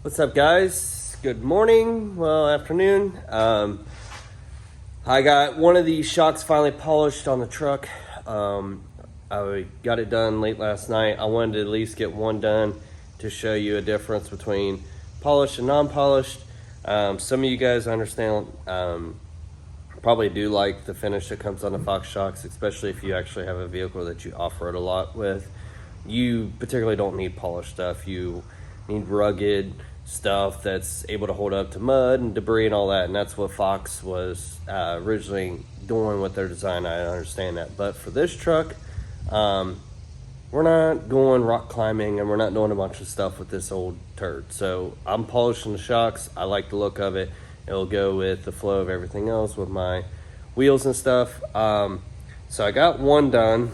What's up, guys? Good morning, well, afternoon. I got one of these shocks finally polished on the truck. I got it done late last night. I wanted to at least get one done to show you a difference between polished and non-polished. Some of you guys, I understand, probably do like the finish that comes on the Fox shocks, especially if you actually have a vehicle that you off-road a lot with. You particularly don't need polished stuff. You need rugged stuff that's able to hold up to mud and debris and all that, and that's what Fox was originally doing with their design. I understand that, but for this truck, we're not going rock climbing and we're not doing a bunch of stuff with this old turd. So I'm polishing the shocks. I like the look of it. It'll go with the flow of everything else with my wheels and stuff. So I got one done.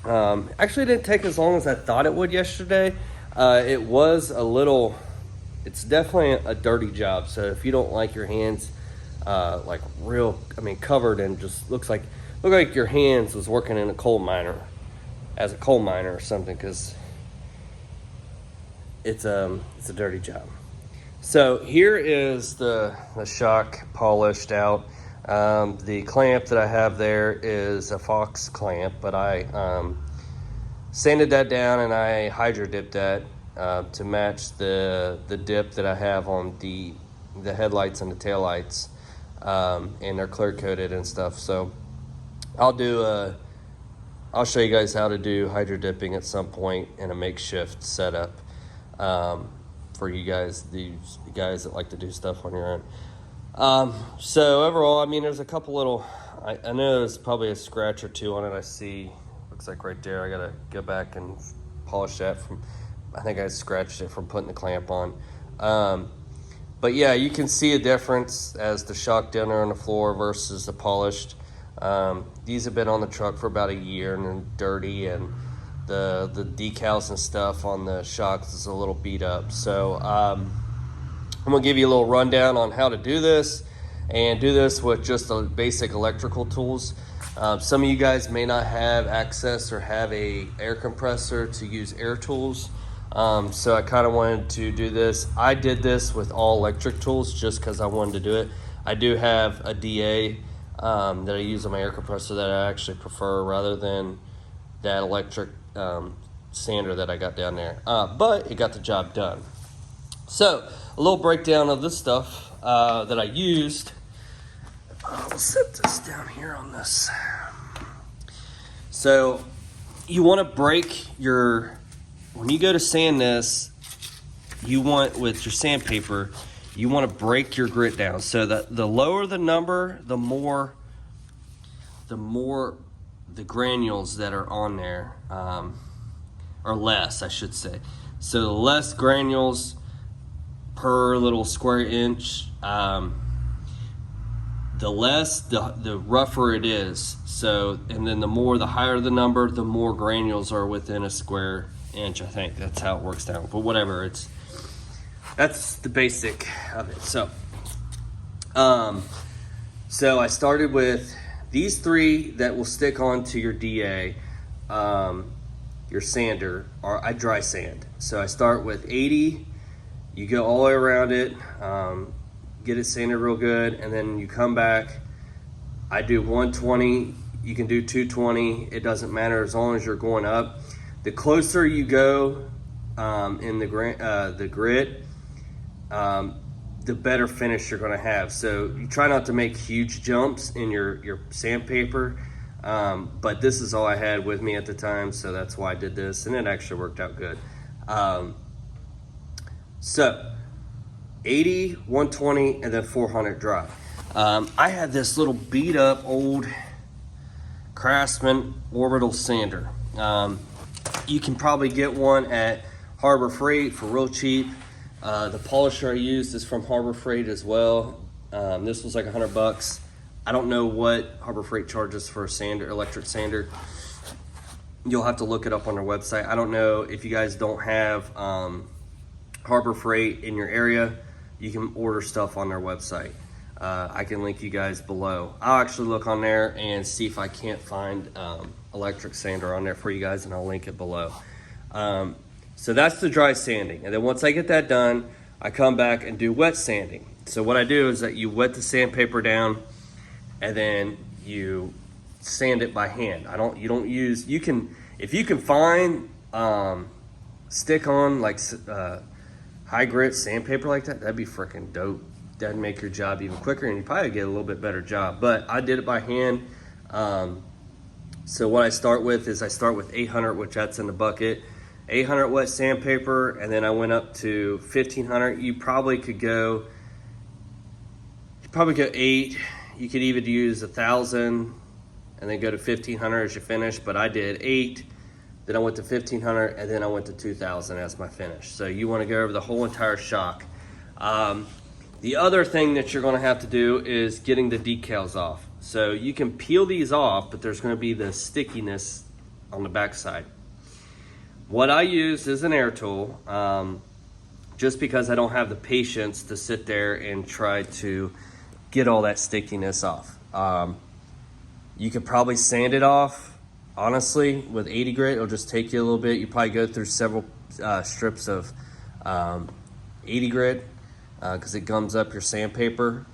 Actually, it didn't take as long as I thought it would yesterday. It was a little, it's definitely a dirty job. So if you don't like your hands, like real, covered and just look like your hands was working in a coal miner, as a coal miner or something, because it's a dirty job. So here is the shock polished out. The clamp that I have there is a Fox clamp, but I sanded that down and I hydro dipped that to match the dip that I have on the headlights and the taillights, and they're clear coated and stuff. So I'll show you guys how to do hydro dipping at some point in a makeshift setup, for you guys, these guys that like to do stuff on your own. So overall, there's a couple little, I know there's probably a scratch or two on it. I see, looks like right there. I gotta go back and polish that I think I scratched it from putting the clamp on. But yeah, you can see a difference as the shock down there on the floor versus the polished. These have been on the truck for about a year and they're dirty, and the decals and stuff on the shocks is a little beat up. So I'm gonna give you a little rundown on how to do this, and do this with just the basic electrical tools. Some of you guys may not have access or have a air compressor to use air tools. So I kind of wanted to do this. I did this with all electric tools just because I wanted to do it. I do have a DA that I use on my air compressor that I actually prefer rather than that electric sander that I got down there. But it got the job done. So a little breakdown of this stuff that I used. I'll set this down here on this. So you want to break when you go to sand this, you want, with your sandpaper, you want to break your grit down. So that the lower the number, the more the granules that are on there, or less, I should say. So the less granules per little square inch, the less, the rougher it is. So, and then the higher the number, the more granules are within a square inch. I think that's how it works down, but whatever, that's the basic of it. So I started with these three that will stick onto your DA, your sander, or I dry sand. So I start with 80, you go all the way around it, get it sanded real good, and then you come back. I do 120, you can do 220, it doesn't matter as long as you're going up. The closer you go in the grit, the better finish you're gonna have. So you try not to make huge jumps in your sandpaper, but this is all I had with me at the time, so that's why I did this, and it actually worked out good. So 80, 120, and then 400 dry. I had this little beat up old Craftsman orbital sander. You can probably get one at Harbor Freight for real cheap. The polisher I used is from Harbor Freight as well. This was like $100. I don't know what Harbor Freight charges for a sander, electric sander. You'll have to look it up on their website. I don't know if you guys don't have Harbor Freight in your area. You can order stuff on their website. I can link you guys below. I'll actually look on there and see if I can't find electric sander on there for you guys, and I'll link it below. So that's the dry sanding. And then once I get that done, I come back and do wet sanding. So what I do is that you wet the sandpaper down and then you sand it by hand. You don't use, you can, if you can find stick on like high grit sandpaper like that, that'd be freaking dope. That'd make your job even quicker and you probably get a little bit better job. But I did it by hand. So what I start with is I start with 800, which that's in the bucket, 800 wet sandpaper, and then I went up to 1500. You probably could go 8. You could even use 1000 and then go to 1500 as you finish, but I did 8, then I went to 1500, and then I went to 2000 as my finish. So you want to go over the whole entire shock. The other thing that you're going to have to do is getting the decals off. So you can peel these off, but there's going to be the stickiness on the backside. What I use is an air tool, just because I don't have the patience to sit there and try to get all that stickiness off. You could probably sand it off, honestly, with 80 grit. It'll just take you a little bit. You probably go through several strips of 80 grit because it gums up your sandpaper.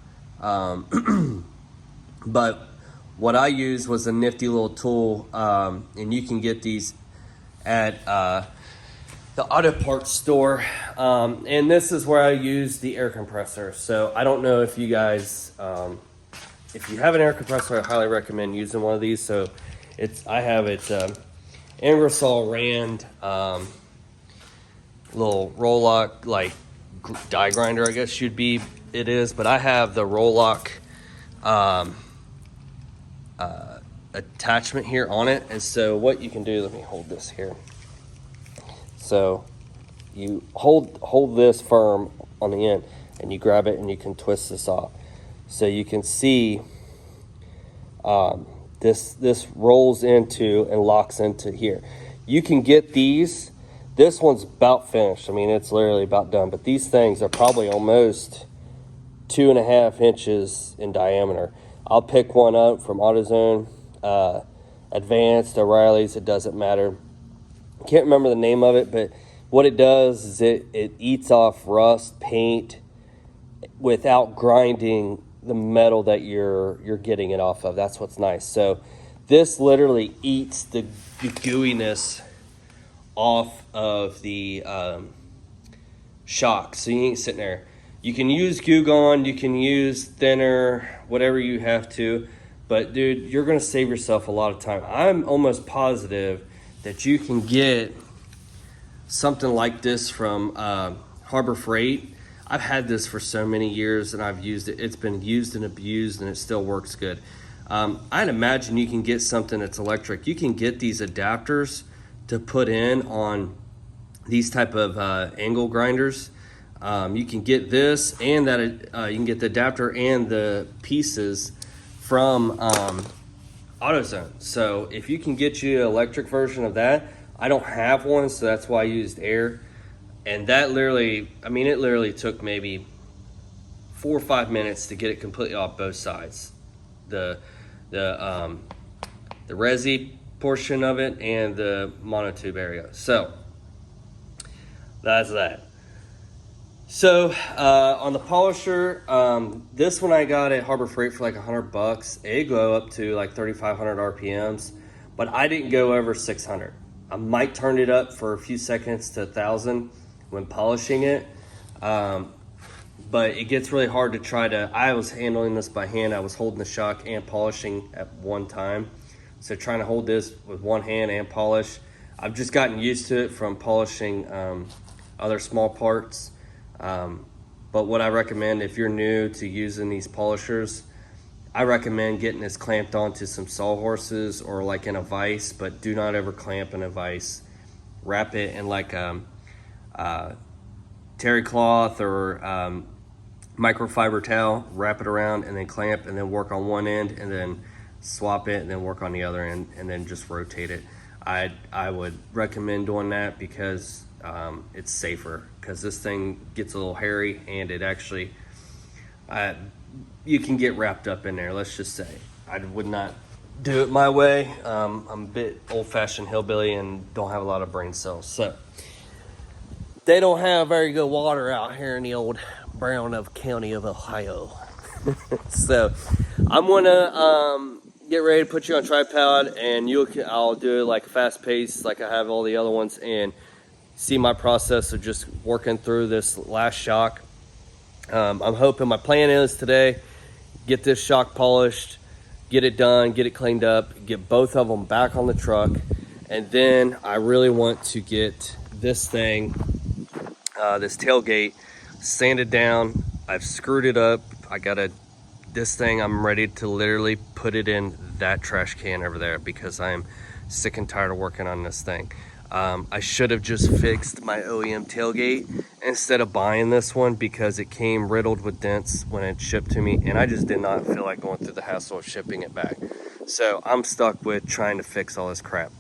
But what I used was a nifty little tool, and you can get these at the auto parts store. And this is where I use the air compressor. So I don't know if you guys, if you have an air compressor, I highly recommend using one of these. So I have it Ingersoll Rand little Roloc like die grinder, I guess it is, but I have the Roloc attachment here on it. And so what you can do, let me hold this here. So you hold this firm on the end and you grab it and you can twist this off. So you can see this rolls into and locks into here. You can get these. This one's about finished. I mean, it's literally about done, but these things are probably almost 2.5 inches in diameter. I'll pick one up from AutoZone, Advanced, O'Reilly's, it doesn't matter. Can't remember the name of it, but what it does is it eats off rust, paint, without grinding the metal that you're getting it off of. That's what's nice. So this literally eats the gooiness off of the shock. So you ain't sitting there. You can use Goo Gone, you can use thinner, whatever you have to, but dude, you're gonna save yourself a lot of time. I'm almost positive that you can get something like this from Harbor Freight. I've had this for so many years and I've used it. It's been used and abused and it still works good. I'd imagine you can get something that's electric. You can get these adapters to put in on these type of angle grinders. You can get this and that you can get the adapter and the pieces from AutoZone. So if you can get you an electric version of that, I don't have one, so that's why I used air. And that literally, I mean, it literally took maybe 4 or 5 minutes to get it completely off both sides. The resi portion of it and the monotube area. So that's that. So on the polisher, this one I got at Harbor Freight for like $100. It go up to like 3,500 RPMs, but I didn't go over 600. I might turn it up for a few seconds to 1,000 when polishing it, but it gets really hard to try to. I was handling this by hand. I was holding the shock and polishing at one time, so trying to hold this with one hand and polish. I've just gotten used to it from polishing other small parts. But what I recommend if you're new to using these polishers, I recommend getting this clamped onto some sawhorses or like in a vise, but do not ever clamp in a vise. Wrap it in like terry cloth or microfiber towel, wrap it around and then clamp and then work on one end and then swap it and then work on the other end and then just rotate it. I would recommend doing that because it's safer, because this thing gets a little hairy and it actually you can get wrapped up in there. Let's just say I would not do it my way. I'm a bit old-fashioned hillbilly and don't have a lot of brain cells. So they don't have very good water out here in the old Brown County of Ohio. So I'm gonna get ready to put you on tripod, and I'll do it like a fast pace like I have all the other ones, and see my process of just working through this last shock. I'm hoping, my plan is today, get this shock polished, get it done, get it cleaned up, get both of them back on the truck, and then I really want to get this thing, this tailgate, sanded down. I've screwed it up. This thing, I'm ready to literally put it in that trash can over there because I'm sick and tired of working on this thing. I should have just fixed my OEM tailgate instead of buying this one because it came riddled with dents when it shipped to me, and I just did not feel like going through the hassle of shipping it back. So I'm stuck with trying to fix all this crap.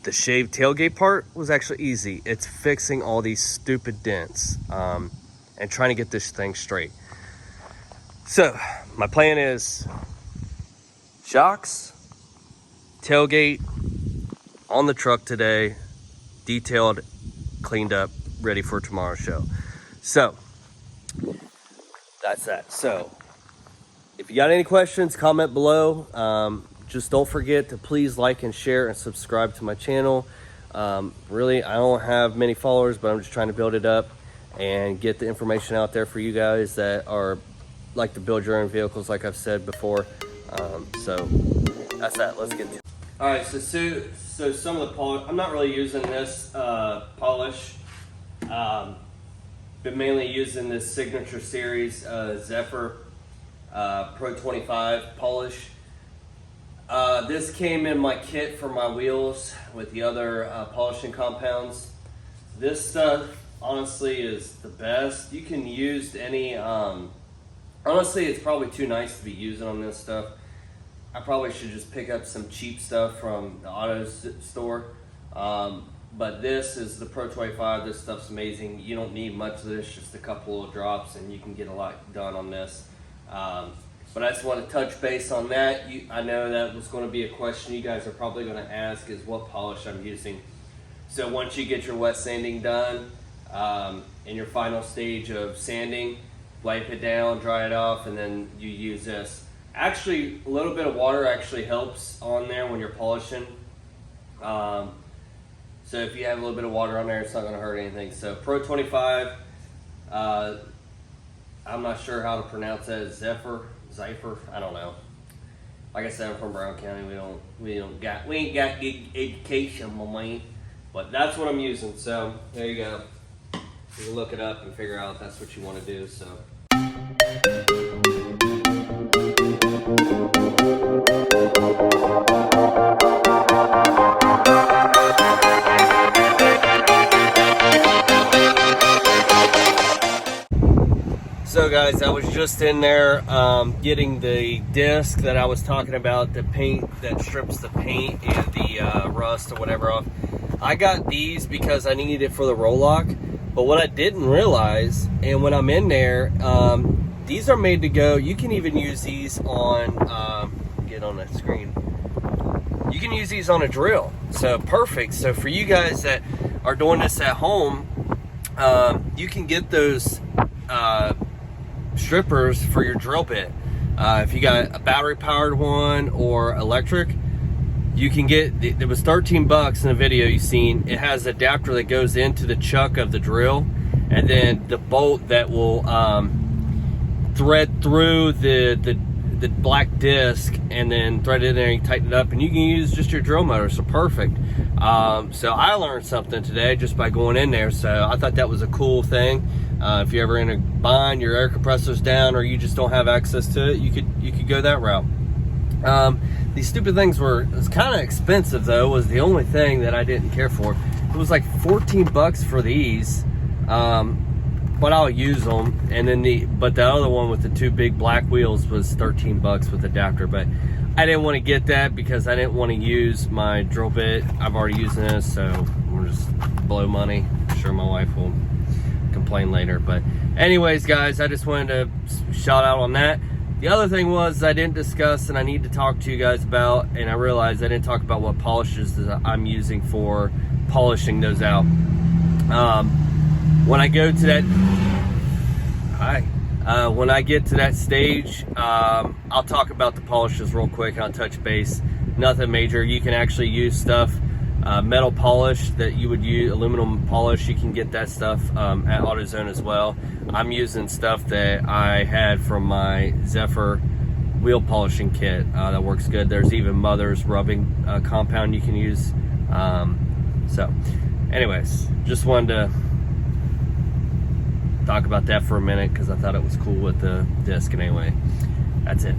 The shaved tailgate part was actually easy. It's fixing all these stupid dents and trying to get this thing straight. So my plan is shocks, tailgate on the truck today, detailed, cleaned up, ready for tomorrow's show. So that's that. So if you got any questions, comment below. Just don't forget to please like and share and subscribe to my channel. Really, I don't have many followers, but I'm just trying to build it up and get the information out there for you guys that are like to build your own vehicles, like I've said before. So that's that. Let's get to it. All right, so some of the polish, I'm not really using this polish. Been mainly using this Signature Series Zephyr Pro 25 polish. This came in my kit for my wheels with the other polishing compounds. This stuff honestly is the best. You can use any, honestly it's probably too nice to be using on this stuff. I probably should just pick up some cheap stuff from the auto store. But this is the Pro 25. This stuff's amazing. You don't need much of this, just a couple of drops, and you can get a lot done on this. But I just want to touch base on that. I know that was going to be a question you guys are probably going to ask, is what polish I'm using. So once you get your wet sanding done, in your final stage of sanding, wipe it down, dry it off, and then you use this. Actually, a little bit of water actually helps on there when you're polishing. So if you have a little bit of water on there, it's not going to hurt anything. So Pro 25, I'm not sure how to pronounce that. Zephyr, I don't know. Like I said, I'm from Brown County. We ain't got good education, my man. But that's what I'm using. So there you go. You can look it up and figure out if that's what you want to do. So. So guys, I was just in there getting the disc that I was talking about, the paint that strips the paint and the rust or whatever off. I got these because I needed it for the roll lock, but what I didn't realize, and when I'm in there, these are made to go. You can even use these on, get on that screen. You can use these on a drill, so perfect. So for you guys that are doing this at home, you can get those strippers for your drill bit. If you got a battery powered one or electric, you can get, it was 13 bucks in the video you seen. It has an adapter that goes into the chuck of the drill, and then the bolt that will thread through the black disc, and then thread it in there and tighten it up, and you can use just your drill motor. So perfect. So I learned something today just by going in there, so I thought that was a cool thing. If you're ever in a bind, your air compressor's down, or you just don't have access to it, you could go that route. These stupid things it's kind of expensive though, was the only thing that I didn't care for. It was like 14 bucks for these, but I'll use them. And then the other one with the two big black wheels was 13 bucks with adapter, but I didn't want to get that because I didn't want to use my drill bit. I've already used this, so we'll just blow money. I'm sure my wife will complain later. But anyways guys, I just wanted to shout out on that. The other thing was I didn't discuss, and I need to talk to you guys about, and I realized I didn't talk about what polishes that I'm using for polishing those out. when I go to that, when I get to that stage, I'll talk about the polishes real quick. I'll touch base. Nothing major. You can actually use stuff, metal polish that you would use, aluminum polish. You can get that stuff at AutoZone as well. I'm using stuff that I had from my Zephyr wheel polishing kit that works good. There's even Mother's rubbing compound you can use. So anyways, just wanted to talk about that for a minute because I thought it was cool with the disc. And anyway, that's it.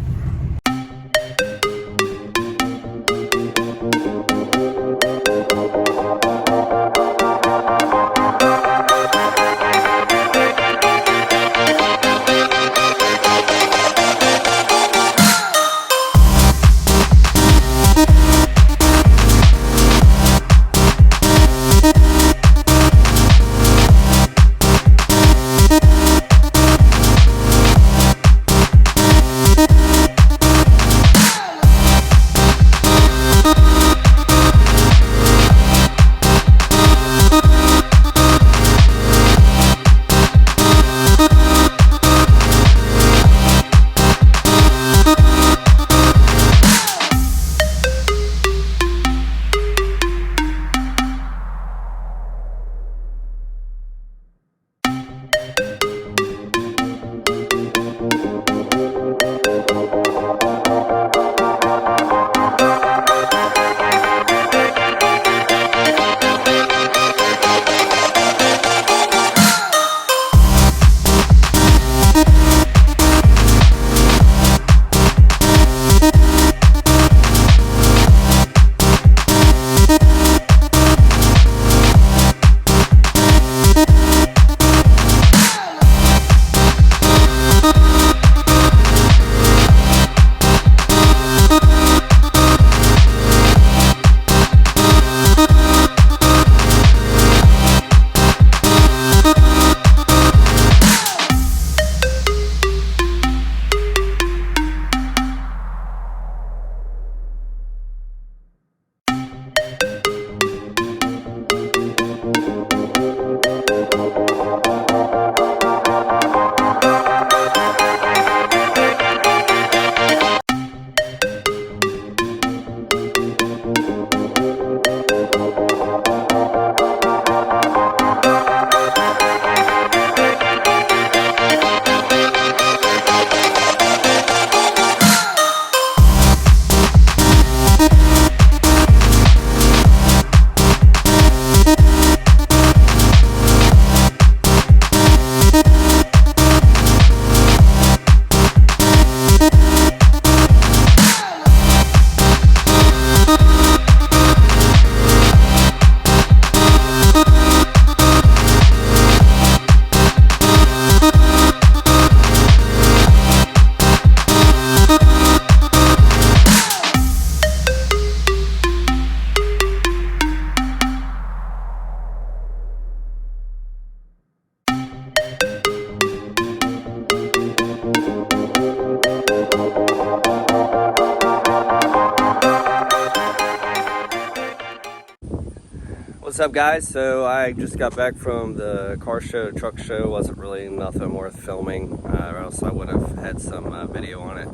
What's up, guys? So I just got back from the car show, truck show. Wasn't really nothing worth filming, or else I would have had some video on it.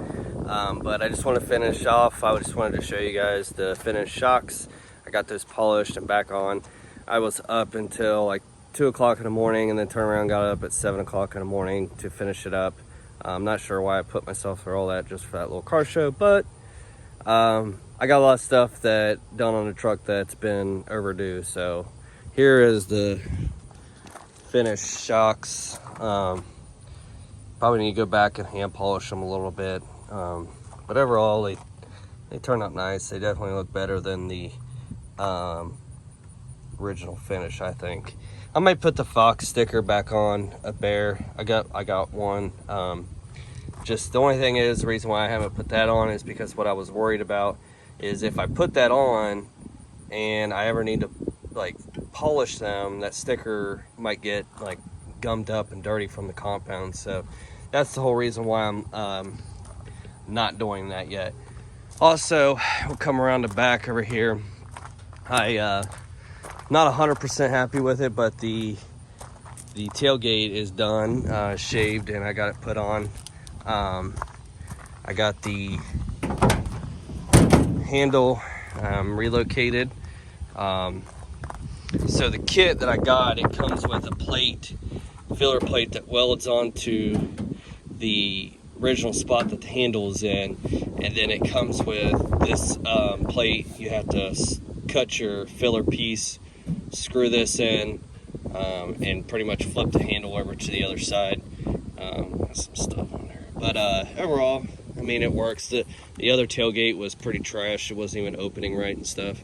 But I just want to finish off. I just wanted to show you guys the finished shocks. I got those polished and back on. I was up until like 2 o'clock in the morning, and then turned around and got up at 7 o'clock in the morning to finish it up. I'm not sure why I put myself through all that just for that little car show, but I got a lot of stuff that done on the truck that's been overdue. So here is the finished shocks. Probably need to go back and hand polish them a little bit, but overall they turn out nice. They definitely look better than the original finish, I think. I might put the Fox sticker back on a Bear. I got one. Just the only thing is, the reason why I haven't put that on is because what I was worried about is if I put that on and I ever need to like polish them, that sticker might get like gummed up and dirty from the compound. So that's the whole reason why I'm not doing that yet. Also, we'll come around the back over here. I not 100% happy with it, but the the tailgate is done, shaved, and I got it put on. I got the handle relocated. So the kit that I got, it comes with a plate, filler plate that welds onto the original spot that the handle is in, and then it comes with this plate. You have to cut your filler piece, screw this in, and pretty much flip the handle over to the other side. Got some stuff on there, but overall, I mean, it works. The other tailgate was pretty trash. It wasn't even opening right and stuff.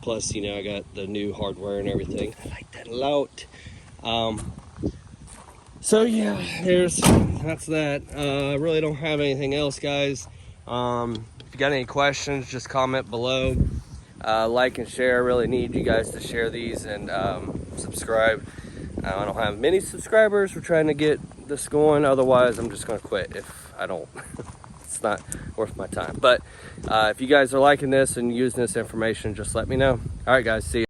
Plus, you know, I got the new hardware and everything. I like that a lot. So yeah, that's that. I really don't have anything else, guys. If you got any questions, just comment below. Like and share. I really need you guys to share these and subscribe. I don't have many subscribers. We're trying to get this going. Otherwise, I'm just going to quit if I don't. It's not worth my time. But if you guys are liking this and using this information, just let me know. All right, guys. See you.